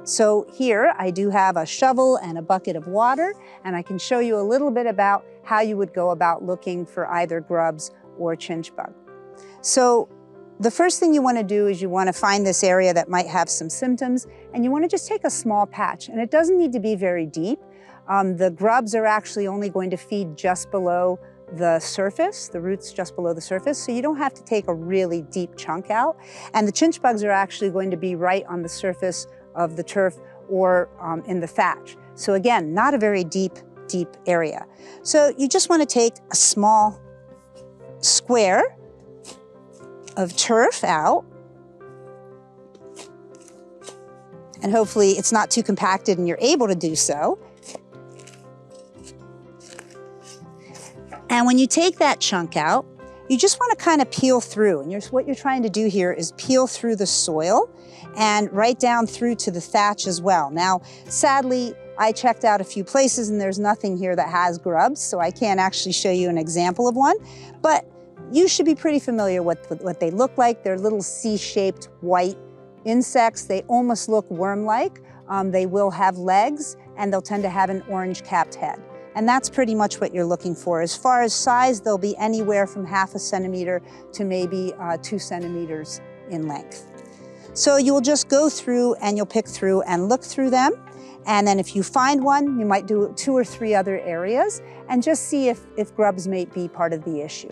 So here I do have a shovel and a bucket of water, and I can show you a little bit about how you would go about looking for either grubs or chinch bug. So the first thing you want to do is you want to find this area that might have some symptoms, and you want to just take a small patch, and it doesn't need to be very deep. The grubs are actually only going to feed just below the surface, the roots just below the surface, so you don't have to take a really deep chunk out. And the chinch bugs are actually going to be right on the surface of the turf or in the thatch. So again, not a very deep area. So you just want to take a small square of turf out, and hopefully it's not too compacted and you're able to do so. And when you take that chunk out, you just want to kind of peel through. And what you're trying to do here is peel through the soil and right down through to the thatch as well. Now, sadly, I checked out a few places and there's nothing here that has grubs, so I can't actually show you an example of one, but you should be pretty familiar with what they look like. They're little C-shaped white insects. They almost look worm-like. They will have legs and they'll tend to have an orange-capped head. And that's pretty much what you're looking for. As far as size, they'll be anywhere from 1/2 centimeter to maybe 2 centimeters in length. So you'll just go through and you'll pick through and look through them. And then if you find one, you might do 2 or 3 other areas and just see if grubs may be part of the issue.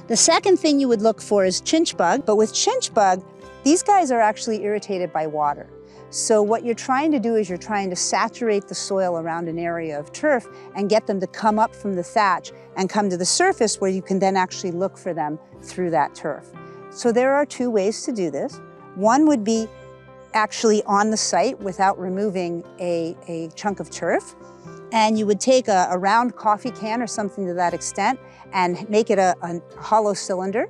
The second thing you would look for is chinch bug, but with chinch bug, these guys are actually irritated by water. So what you're trying to do is you're trying to saturate the soil around an area of turf and get them to come up from the thatch and come to the surface where you can then actually look for them through that turf. So there are 2 ways to do this. One would be actually on the site without removing a chunk of turf. And you would take a round coffee can or something to that extent and make it a hollow cylinder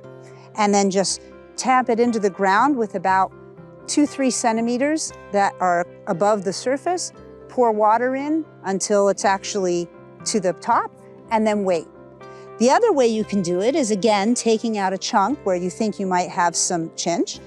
and then just tap it into the ground with about 2-3 centimeters that are above the surface, pour water in until it's actually to the top, and then wait. The other way you can do it is, again, taking out a chunk where you think you might have some chinch,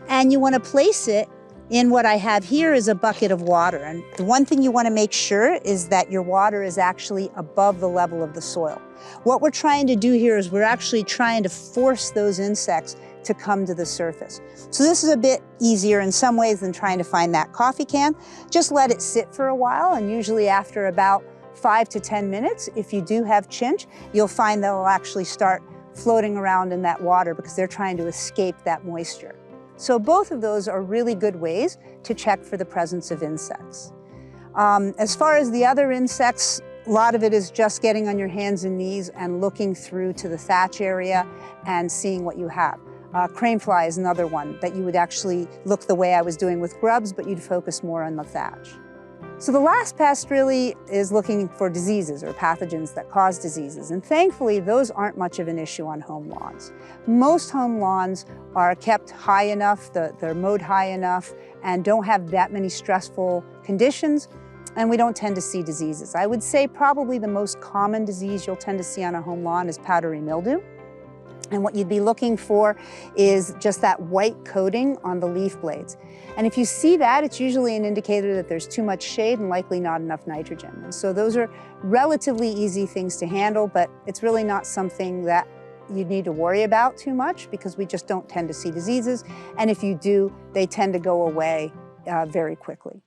and you want to place it in what I have here is a bucket of water. And the one thing you want to make sure is that your water is actually above the level of the soil. What we're trying to do here is we're actually trying to force those insects to come to the surface. So this is a bit easier in some ways than trying to find that coffee can. Just let it sit for a while, and usually after about 5 to 10 minutes, if you do have chinch, you'll find they'll actually start floating around in that water because they're trying to escape that moisture. So both of those are really good ways to check for the presence of insects. As far as the other insects, a lot of it is just getting on your hands and knees and looking through to the thatch area and seeing what you have. Crane fly is another one that you would actually look the way I was doing with grubs, but you'd focus more on the thatch. So the last pest really is looking for diseases or pathogens that cause diseases. And thankfully, those aren't much of an issue on home lawns. Most home lawns are kept high enough, they're mowed high enough, and don't have that many stressful conditions, and we don't tend to see diseases. I would say probably the most common disease you'll tend to see on a home lawn is powdery mildew. And what you'd be looking for is just that white coating on the leaf blades. And if you see that, it's usually an indicator that there's too much shade and likely not enough nitrogen. And so those are relatively easy things to handle, but it's really not something that you need to worry about too much because we just don't tend to see diseases. And if you do, they tend to go away very quickly.